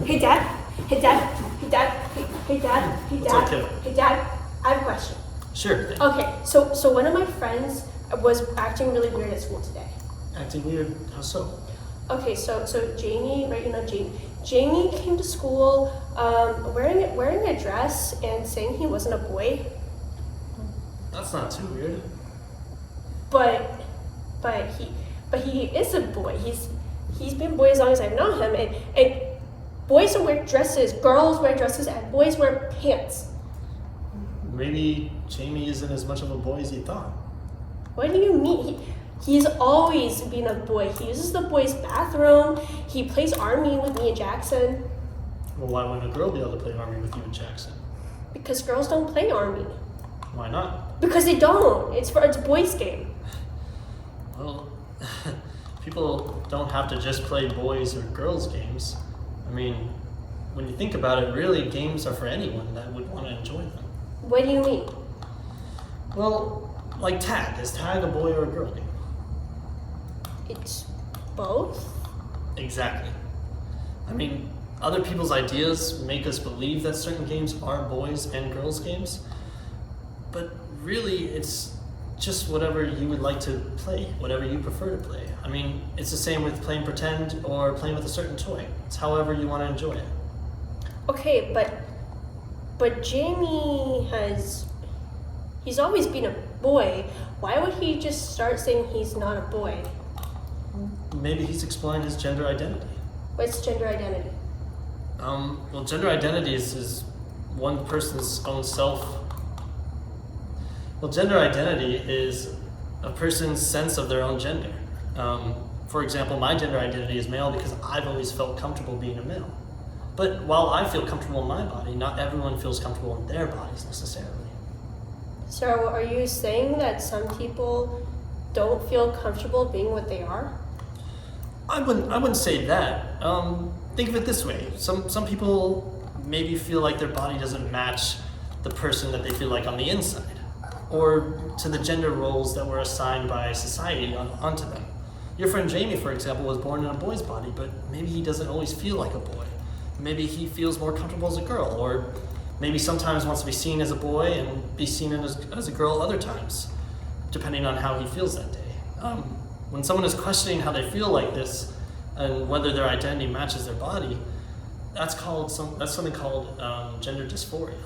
Hey Dad, hey Dad, hey Dad, hey Dad, hey What's Dad, up, kiddo? hey Dad, I have a question. Sure thing. Okay, so one of my friends was acting really weird at school today. Acting weird? How so? Okay, so Jamie, right? You know Jamie. Jamie came to school wearing a dress and saying he wasn't a boy, That's not too weird. but he is a boy. He's been a boy as long as I've known him, and boys don't wear dresses, girls wear dresses, and boys wear pants. Maybe Jamie isn't as much of a boy as you thought. What do you mean? He's always been a boy. He uses the boys' bathroom. He plays army with me and Jackson. Well, why wouldn't a girl be able to play army with you and Jackson? Because girls don't play army. Why not? Because they don't. It's a boys' game. Well, people don't have to just play boys or girls games. I mean, when you think about it, really, games are for anyone that would want to enjoy them. What do you mean? Well, like tag. Is tag a boy or a girl game? It's both? Exactly. I mean, other people's ideas make us believe that certain games are boys and girls games, but really it's just whatever you would like to play, whatever you prefer to play. I mean, it's the same with playing pretend or playing with a certain toy. It's however you want to enjoy it. Okay, but Jamie he's always been a boy. Why would he just start saying he's not a boy? Maybe he's exploring his gender identity. What's gender identity? Well, gender identity is one person's own self. Well, gender identity is a person's sense of their own gender. For example, my gender identity is male because I've always felt comfortable being a male. But while I feel comfortable in my body, not everyone feels comfortable in their bodies necessarily. So are you saying that some people don't feel comfortable being what they are? I wouldn't say that. Think of it this way. Some people maybe feel like their body doesn't match the person that they feel like on the inside, or to the gender roles that were assigned by society onto them. Your friend Jamie, for example, was born in a boy's body, but maybe he doesn't always feel like a boy. Maybe he feels more comfortable as a girl, or maybe sometimes wants to be seen as a boy and be seen as a girl other times, depending on how he feels that day. When someone is questioning how they feel like this and whether their identity matches their body, that's something called gender dysphoria.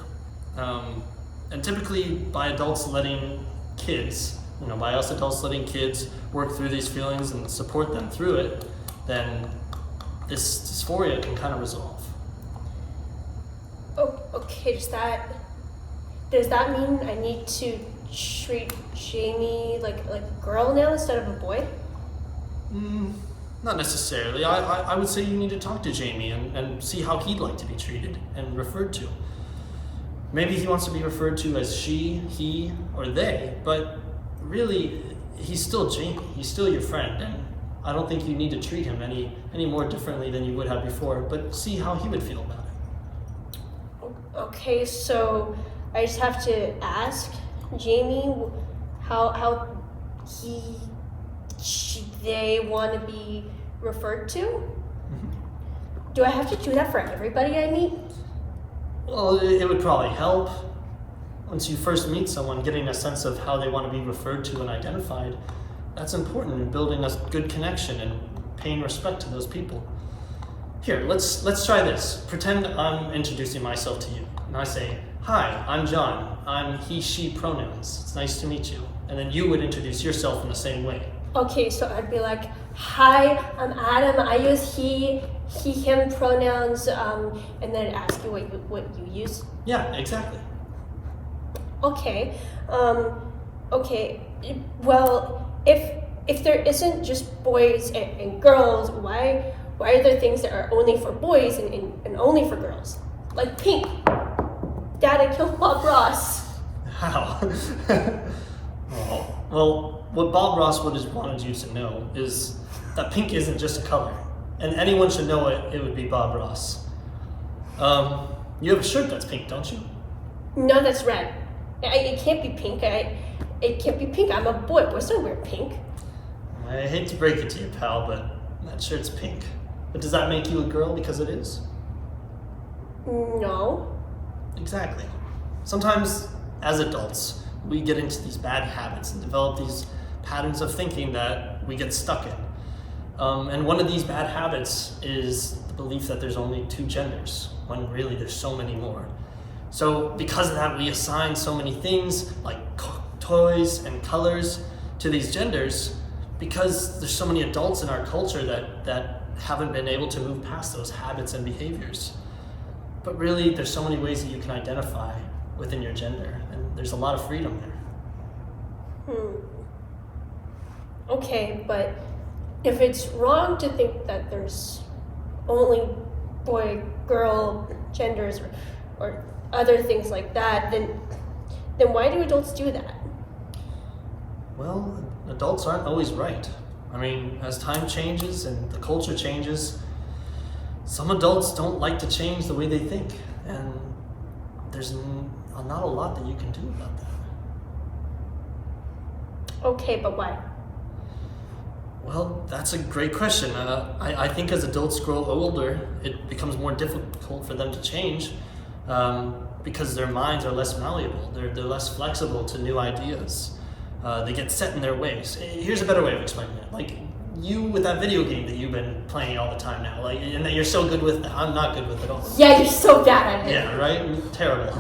And typically by adults letting kids, by us adults letting kids work through these feelings and support them through it, then this dysphoria can kind of resolve. Oh, okay, does that mean I need to treat Jamie like a girl now instead of a boy? Not necessarily. I would say you need to talk to Jamie and see how he'd like to be treated and referred to. Maybe he wants to be referred to as she, he, or they, but really, he's still Jamie. He's still your friend, and I don't think you need to treat him any more differently than you would have before, but see how he would feel about it. Okay, so I just have to ask Jamie how they want to be referred to? Mm-hmm. Do I have to do that for everybody I meet? Well, it would probably help. Once you first meet someone, getting a sense of how they want to be referred to and identified, that's important in building a good connection and paying respect to those people. Here, let's try this. Pretend I'm introducing myself to you, and I say, "Hi, I'm John. I'm he, she pronouns. It's nice to meet you." And then you would introduce yourself in the same way. Okay, so I'd be like, "Hi, I'm Adam. I use he, him pronouns," and then ask you what you use. Yeah, exactly. Okay. Okay. Well, if there isn't just boys and girls, why are there things that are only for boys and only for girls? Like pink. Dad, I killed Bob Ross. How? Well, what Bob Ross would have wanted you to know is that pink isn't just a color, and anyone should know it would be Bob Ross. You have a shirt that's pink, don't you? No, that's red. It can't be pink. It can't be pink. I'm a boy. Boys don't wear pink. I hate to break it to you, pal, but that shirt's pink. But does that make you a girl because it is? No. Exactly. Sometimes, as adults, we get into these bad habits and develop these patterns of thinking that we get stuck in. And one of these bad habits is the belief that there's only two genders, when really there's so many more. So because of that, we assign so many things like toys and colors to these genders because there's so many adults in our culture that haven't been able to move past those habits and behaviors. But really, there's so many ways that you can identify within your gender, and there's a lot of freedom there. Okay, but if it's wrong to think that there's only boy, girl genders or other things like that, then why do adults do that? Well, adults aren't always right. I mean, as time changes and the culture changes, some adults don't like to change the way they think, and there's not a lot that you can do about that. Okay, but why? Well, that's a great question. I think as adults grow older, it becomes more difficult for them to change because their minds are less malleable. They're less flexible to new ideas. They get set in their ways. Here's a better way of explaining it. Like you with that video game that you've been playing all the time now, like, and that you're so good with that I'm not good with at all. Yeah, you're so bad at it. Yeah, right? Terrible.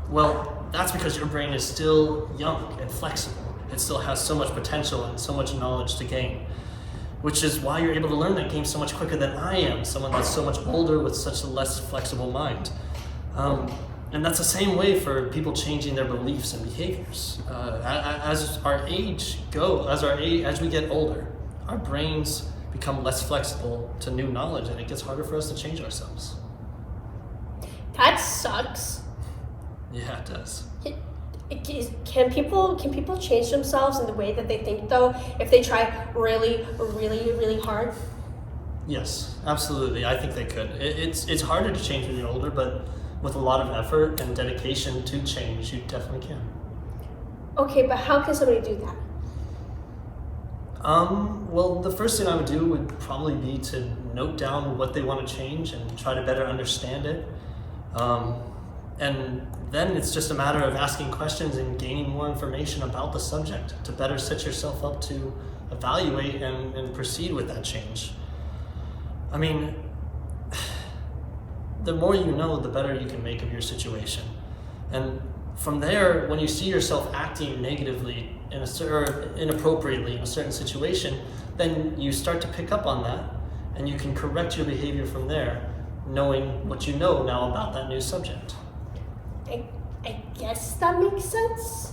Well, that's because your brain is still young and flexible. It still has so much potential and so much knowledge to gain, which is why you're able to learn that game so much quicker than I am, someone that's so much older with such a less flexible mind. And that's the same way for people changing their beliefs and behaviors. As we get older, our brains become less flexible to new knowledge, and it gets harder for us to change ourselves. That sucks. Yeah, it does. Can people change themselves in the way that they think though, if they try really, really, really hard? Yes, absolutely. I think they could. It's harder to change when you're older, but with a lot of effort and dedication to change, you definitely can. Okay, but how can somebody do that? Well, the first thing I would do would probably be to note down what they want to change and try to better understand it. And then it's just a matter of asking questions and gaining more information about the subject to better set yourself up to evaluate and proceed with that change. I mean, the more you know, the better you can make of your situation. And from there, when you see yourself acting negatively or inappropriately in a certain situation, then you start to pick up on that and you can correct your behavior from there, knowing what you know now about that new subject. I guess that makes sense.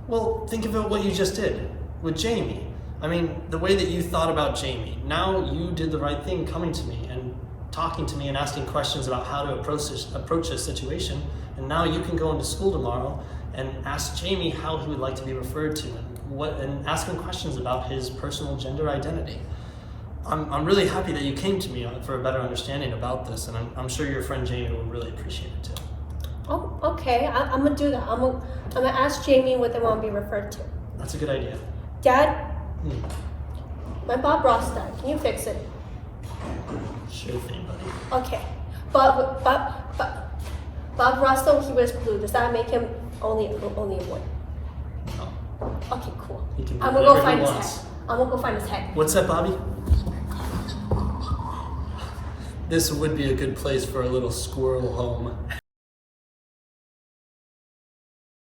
Well, think about what you just did with Jamie. I mean, the way that you thought about Jamie, now you did the right thing coming to me and talking to me and asking questions about how to approach this situation, and now you can go into school tomorrow and ask Jamie how he would like to be referred to and ask him questions about his personal gender identity. I'm really happy that you came to me for a better understanding about this, and I'm sure your friend Jamie will really appreciate it too. Oh, okay. I'm gonna do that. I'm gonna ask Jamie what they want to be referred to. That's a good idea. Dad, my Bob Ross died. Can you fix it? Sure thing, buddy. Okay. Bob Ross, though, he wears blue. Does that make him only a boy? No. Okay, cool. He can be I'm gonna go whatever find he his wants. head. I'm gonna go find his head. What's that, Bobby? This would be a good place for a little squirrel home.